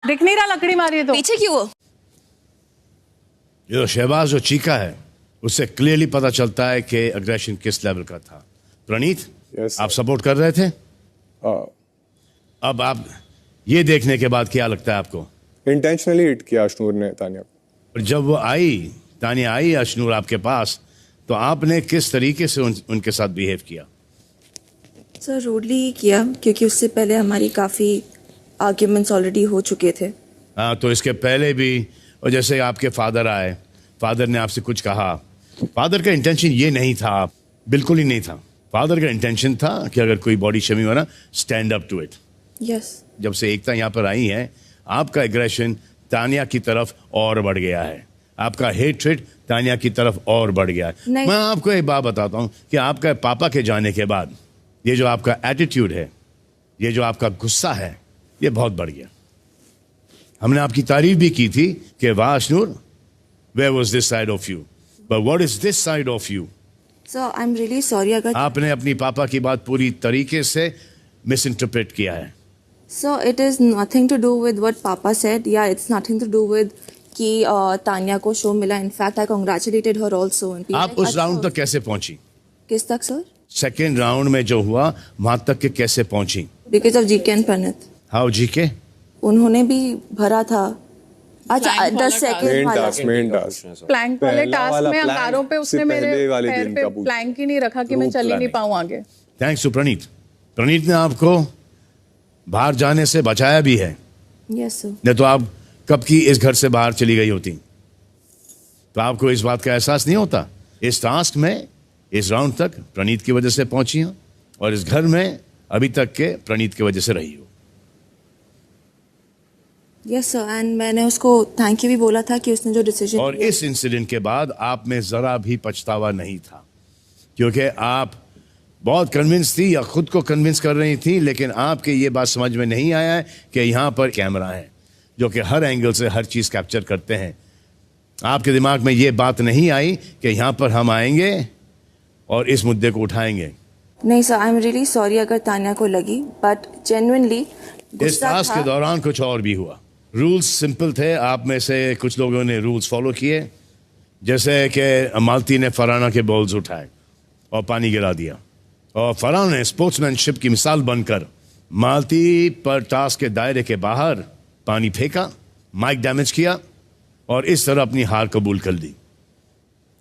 दिख नहीं रहा लकड़ी मारी है तो पीछे क्यों हो? जो शहबाज जो चीखा है उससे क्लियरली पता चलता है कि अग्रेशन किस लेवल का था। प्रणीत, Yes, आप सपोर्ट कर रहे थे। अब आप ये देखने के बाद क्या लगता है आपको? इंटेंशनली हिट किया अशनूर ने तानिया को। और जब वो आई, तानिया आई अशनूर आपके पास, तो आपने किस तरीके से उनके साथ बिहेव किया? सर रूडली ही किया क्योंकि उससे पहले हमारी काफ़ी आर्ग्यूमेंट्स ऑलरेडी हो चुके थे। हाँ, तो इसके पहले भी, और जैसे आपके फादर आए, फादर ने आपसे कुछ कहा, फादर का इंटेंशन ये नहीं था, बिल्कुल ही नहीं था। फादर का इंटेंशन था कि अगर कोई बॉडी शमी हो ना, stand up to it. Yes जब से एकता यहाँ पर आई है, आपका एग्रेशन तानिया की तरफ और बढ़ गया है, आपका हेट्रेड तानिया की तरफ और बढ़ गया है। नहीं। मैं आपको एक बात बताता हूँ कि आपका पापा के जाने के बाद ये जो आपका एटीट्यूड है, ये जो आपका गुस्सा है, ये बहुत बढ़ गया। हमने आपकी तारीफ भी की थी कि वाह Ashnoor, where was this side of you, but what is this side of you? Sir I am really sorry अगर आपने अपनी पापा की बात पूरी तरीके से मिस इंटरप्रेट किया है। Sir it is nothing to do with what पापा सेड, या it's nothing to do with कि तानिया को शो मिला। In fact I congratulated her also. आप उस राउंड तक कैसे पहुंची? किस तक सर? सेकेंड राउंड में जो हुआ वहां तक के कैसे पहुंची? Because of GK and Praneet. How G K? उन्होंने भी भरा था। अच्छा Plank 10 वाला सेकंड मेन वाला टास्क मेन टास्क प्लैंक वाले पहला टास्क वाला में plank अंगारों पे उसने से मेरे पहले वाले पैर दिन पे का पूछा। प्लैंक ही नहीं रखा कि मैं Rope चल ही नहीं planning। पाऊँ आगे। थैंक्स टू प्रणीत। प्रणीत ने आपको बाहर जाने से बचाया भी है, यस सर। नहीं तो आप कब की इस घर से बाहर चली गई होती। तो आपको इस बात का एहसास नहीं होता? इस टास्क में इस राउंड तक प्रणीत की वजह से पहुंची हो, और इस घर में अभी तक के प्रणीत की वजह से रही हो। यस सर, एंड मैंने उसको थैंक यू भी बोला था कि उसने जो डिसीजन और इस इंसिडेंट के बाद आप में जरा भी पछतावा नहीं था, क्योंकि आप बहुत कन्विंस थी या खुद को कन्विंस कर रही थी, लेकिन आपके ये बात समझ में नहीं आया है कि यहाँ पर कैमरा है जो कि हर एंगल से हर चीज़ कैप्चर करते हैं। आपके दिमाग में ये बात नहीं आई कि यहाँ पर हम आएंगे और इस मुद्दे को उठाएंगे। नहीं sir, I am really sorry अगर तानिया को लगी, बट जेन्युइनली इस टास्क के दौरान कुछ और भी हुआ। रूल्स सिंपल थे, आप में से कुछ लोगों ने रूल्स फॉलो किए, जैसे कि मालती ने फरहाना के बॉल्स उठाए और पानी गिरा दिया, और फरहाना ने स्पोर्ट्समैनशिप की मिसाल बनकर मालती पर टास्क के दायरे के बाहर पानी फेंका, माइक डैमेज किया और इस तरह अपनी हार कबूल कर दी।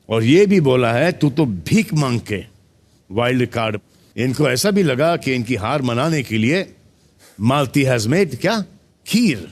और ये भी बोला है तू तो भीख मांग के वाइल्ड कार्ड। इनको ऐसा भी लगा कि इनकी हार मनाने के लिए मालती हैज मेड क्या, खीर।